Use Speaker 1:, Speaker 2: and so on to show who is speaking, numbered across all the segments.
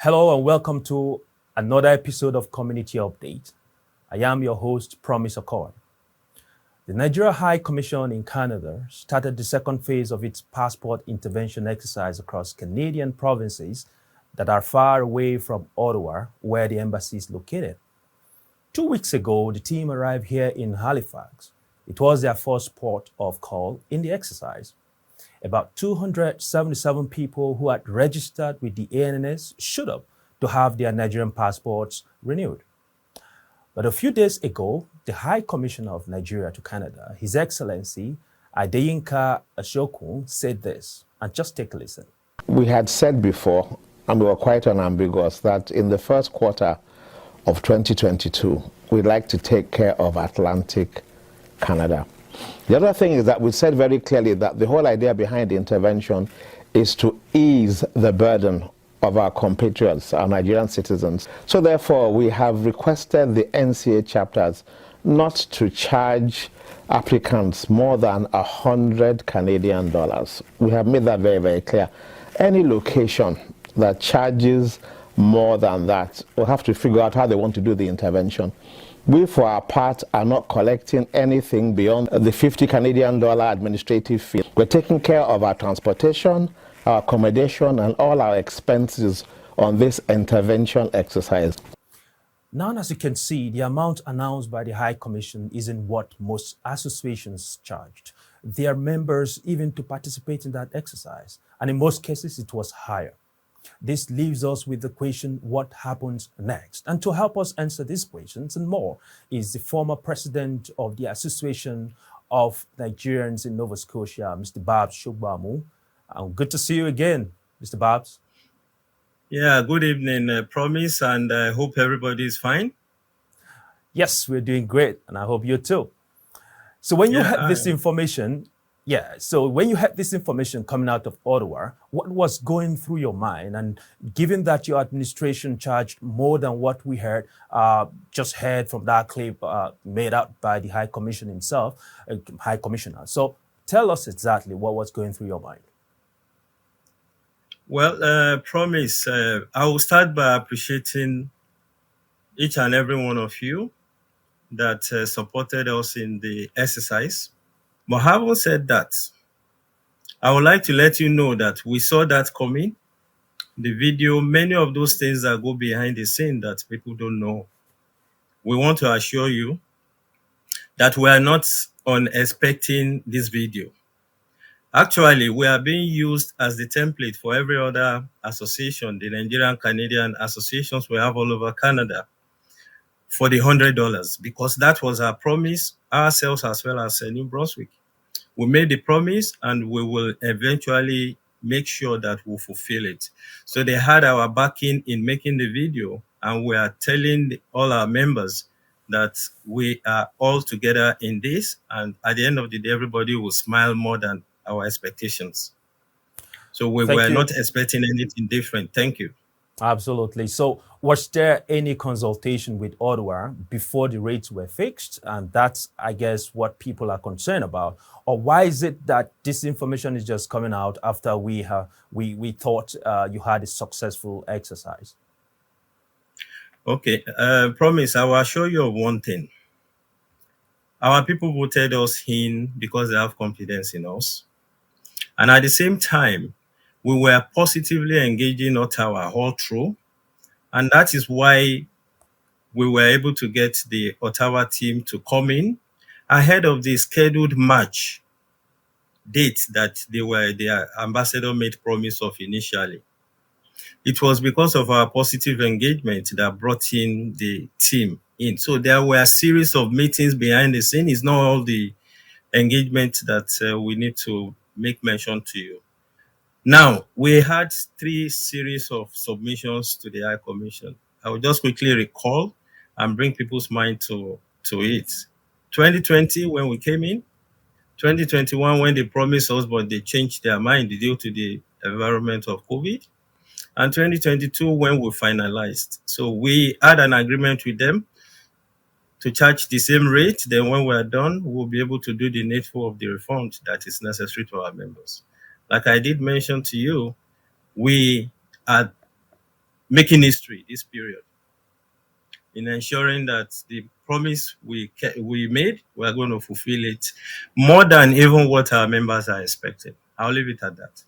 Speaker 1: Hello and welcome to another episode of Community Update. I am your host, Promise Accord. The Nigeria High Commission in Canada started the second phase of its passport intervention exercise across Canadian provinces that are far away from Ottawa, where the embassy is located. 2 weeks ago, the team arrived here in Halifax. It was their first port of call in the exercise. About 277 people who had registered with the ANS showed up to have their Nigerian passports renewed. But a few days ago, the High Commissioner of Nigeria to Canada, His Excellency Adeyinka Asokun, said this, and just take a listen.
Speaker 2: We had said before, and we were quite unambiguous, that in the first quarter of 2022, we'd like to take care of Atlantic Canada. The other thing is that we said very clearly that the whole idea behind the intervention is to ease the burden of our compatriots, our Nigerian citizens. So therefore, we have requested the NCA chapters not to charge applicants more than 100 Canadian dollars. We have made that very, very clear. Any location that charges more than that will have to figure out how they want to do the intervention. We, for our part, are not collecting anything beyond the 50 Canadian dollar administrative fee. We're taking care of our transportation, our accommodation, and all our expenses on this intervention exercise.
Speaker 1: Now, as you can see, the amount announced by the High Commission isn't what most associations charged. Their members even to participate in that exercise, and in most cases, it was higher. This leaves us with the question, what happens next? And to help us answer these questions and more is the former president of the Association of Nigerians in Nova Scotia, Mr. Babs Shugbamu. Good to see you again, Mr. Babs.
Speaker 3: Yeah, good evening, Promise, and I hope everybody is fine.
Speaker 1: Yes, we're doing great, and I hope you too. So when you had this information, coming out of Ottawa, what was going through your mind? And given that your administration charged more than what we just heard from that clip made out by the High Commission himself, High Commissioner. So tell us exactly what was going through your mind.
Speaker 3: Well, Promise, I will start by appreciating each and every one of you that supported us in the exercise. But having said that, I would like to let you know that we saw that coming. The video, many of those things that go behind the scene that people don't know. We want to assure you that we are not unexpecting this video. Actually, we are being used as the template for every other association, the Nigerian Canadian associations we have all over Canada, for the $100, because that was our promise, ourselves as well as New Brunswick. We made the promise and we will eventually make sure that we'll fulfill it. So they had our backing in making the video, and we are telling all our members that we are all together in this, and at the end of the day, everybody will smile more than our expectations. So we were not expecting anything different. Thank you.
Speaker 1: Absolutely. So was there any consultation with Ottawa before the rates were fixed? And that's, I guess, what people are concerned about. Or why is it that this information is just coming out after we thought you had a successful exercise?
Speaker 3: Okay. Promise, I will assure you of one thing. Our people voted us in because they have confidence in us. And at the same time, we were positively engaging Ottawa all through. And that is why we were able to get the Ottawa team to come in ahead of the scheduled March date that their ambassador made promise of initially. It was because of our positive engagement that brought in the team in. So there were a series of meetings behind the scene. It's not all the engagement that we need to make mention to you. Now, we had 3 series of submissions to the High Commission. I will just quickly recall and bring people's mind to it. 2020, when we came in. 2021, when they promised us, but they changed their mind due to the environment of COVID. And 2022, when we finalized. So we had an agreement with them to charge the same rate. Then when we're done, we'll be able to do the needful of the reforms that is necessary to our members. Like I did mention to you, we are making history this period in ensuring that the promise we made, we are going to fulfill it more than even what our members are expecting. I'll leave it at that.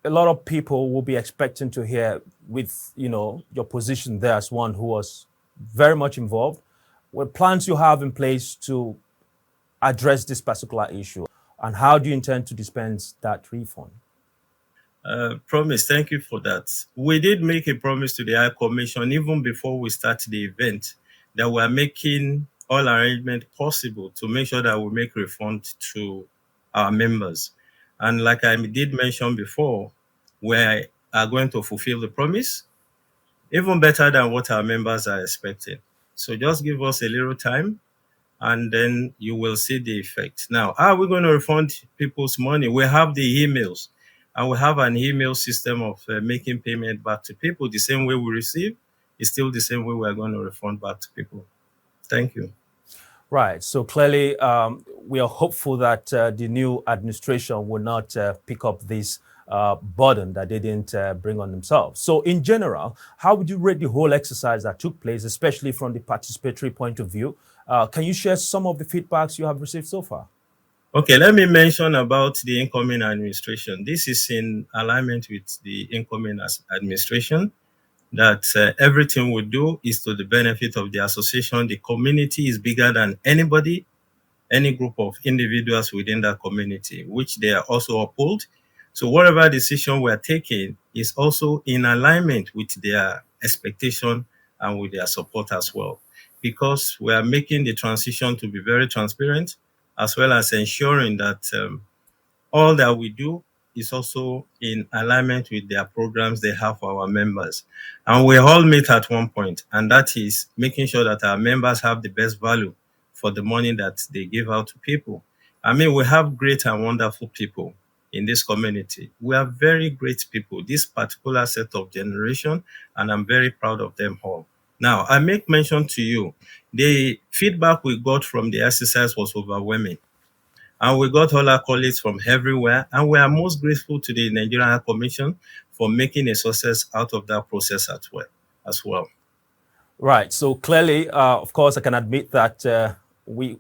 Speaker 1: A lot of people will be expecting to hear with your position there as one who was very much involved. What plans you have in place to address this particular issue, and how do you intend to dispense that refund?
Speaker 3: Promise, thank you for that. We did make a promise to the High Commission even before we start the event that we are making all arrangements possible to make sure that we make refund to our members. And like I did mention before, we are going to fulfill the promise even better than what our members are expecting. So just give us a little time and then you will see the effect. Now, how are we going to refund people's money? We have the emails, and we have an email system of making payment back to people. The same way we receive is still the same way we're going to refund back to people. Thank you.
Speaker 1: Right. So clearly, we are hopeful that the new administration will not pick up this burden that they didn't bring on themselves. So in general, how would you rate the whole exercise that took place, especially from the participatory point of view? Can you share some of the feedbacks you have received so far?
Speaker 3: Okay, let me mention about the incoming administration. This is in alignment with the incoming administration, that everything we do is to the benefit of the association. The community is bigger than anybody, any group of individuals within that community, which they are also uphold. So whatever decision we are taking is also in alignment with their expectation and with their support as well, because we are making the transition to be very transparent, as well as ensuring that all that we do is also in alignment with their programs they have for our members. And we all meet at one point, and that is making sure that our members have the best value for the money that they give out to people. I mean, we have great and wonderful people in this community. We are very great people, this particular set of generation, and I'm very proud of them all. Now, I make mention to you, the feedback we got from the exercise was overwhelming. And we got all our colleagues from everywhere. And we are most grateful to the Nigerian High Commission for making a success out of that process as well.
Speaker 1: Right. So clearly, of course, I can admit that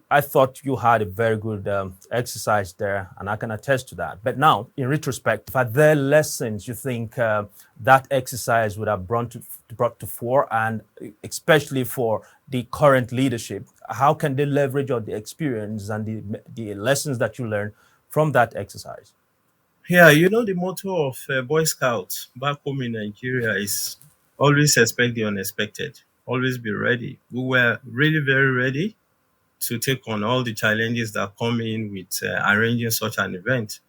Speaker 1: I thought you had a very good exercise there, and I can attest to that. But now, in retrospect, are there lessons you think that exercise would have brought to fore, and especially for the current leadership, how can they leverage on the experience and the lessons that you learned from that exercise?
Speaker 3: Yeah, the motto of Boy Scouts back home in Nigeria is always expect the unexpected, always be ready. We were really very ready to take on all the challenges that come in with arranging such an event.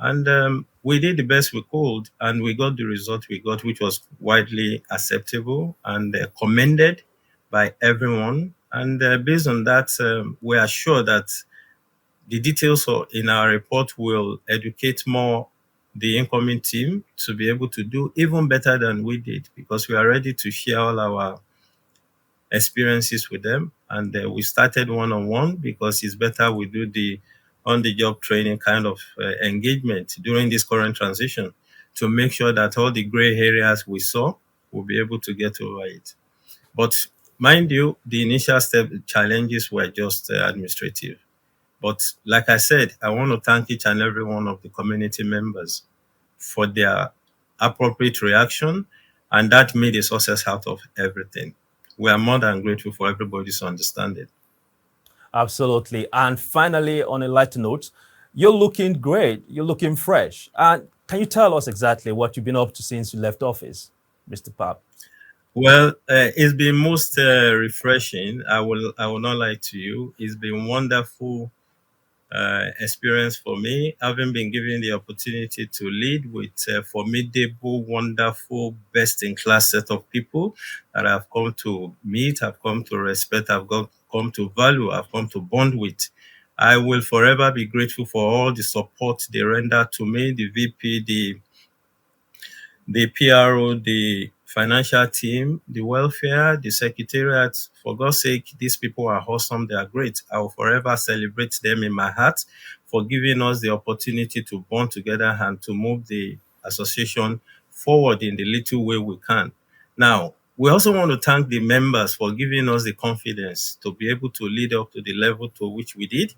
Speaker 3: And we did the best we could, and we got the result we got, which was widely acceptable and commended by everyone. And based on that, we are sure that the details in our report will educate more the incoming team to be able to do even better than we did, because we are ready to share all our experiences with them. And we started one-on-one, because it's better we do the on-the-job training kind of engagement during this current transition to make sure that all the gray areas we saw, we'll be able to get over it. But mind you, the initial challenges were just administrative. But like I said, I want to thank each and every one of the community members for their appropriate reaction, and that made a success out of everything. We are more than grateful for everybody's understanding.
Speaker 1: Absolutely. And finally, on a lighter note, you're looking great. You're looking fresh. And can you tell us exactly what you've been up to since you left office, Mr. Pap?
Speaker 3: Well, it's been most refreshing. I will not lie to you. It's been wonderful experience for me, having been given the opportunity to lead with a formidable, wonderful, best-in-class set of people that I've come to meet, I've come to respect, I've come to value, I've come to bond with. I will forever be grateful for all the support they render to me, the VP, the PRO, the financial team, the welfare, the secretariat. For God's sake, these people are awesome. They are great. I will forever celebrate them in my heart for giving us the opportunity to bond together and to move the association forward in the little way we can. Now, we also want to thank the members for giving us the confidence to be able to lead up to the level to which we did.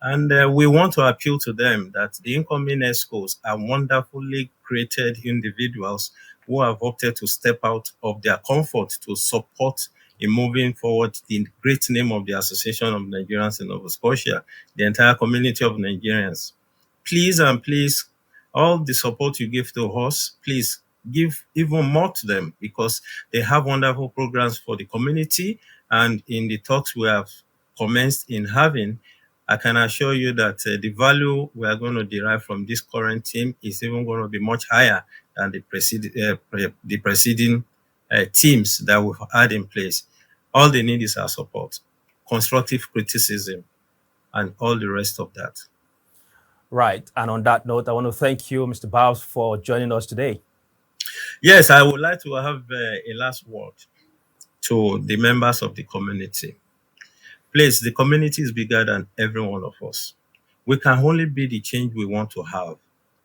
Speaker 3: And we want to appeal to them that the incoming ESCOs are wonderfully created individuals who have opted to step out of their comfort to support in moving forward the great name of the Association of Nigerians in Nova Scotia, the entire community of Nigerians. Please and please, all the support you give to us, please give even more to them, because they have wonderful programs for the community. And in the talks we have commenced in having, I can assure you that the value we are going to derive from this current team is even going to be much higher than the preceding teams that we've had in place. All they need is our support, constructive criticism, and all the rest of that.
Speaker 1: Right. And on that note, I want to thank you, Mr. Babs, for joining us today.
Speaker 3: Yes, I would like to have a last word to the members of the community. Please, the community is bigger than every one of us. We can only be the change we want to have.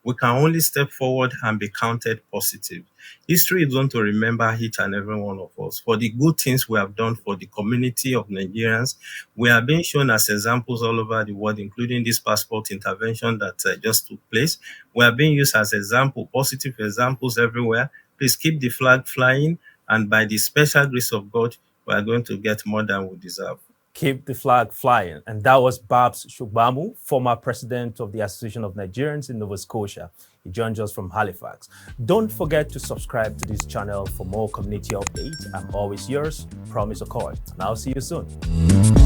Speaker 3: We can only step forward and be counted positive. History is going to remember each and every one of us for the good things we have done for the community of Nigerians. We are being shown as examples all over the world, including this passport intervention that just took place. We are being used as example, positive examples everywhere. Please keep the flag flying, and by the special grace of God, we are going to get more than we deserve.
Speaker 1: Keep the flag flying. And that was Babs Shugbamu, former president of the Association of Nigerians in Nova Scotia. He joins us from Halifax. Don't forget to subscribe to this channel for more community updates. I'm always yours, Promise Accord, and I'll see you soon.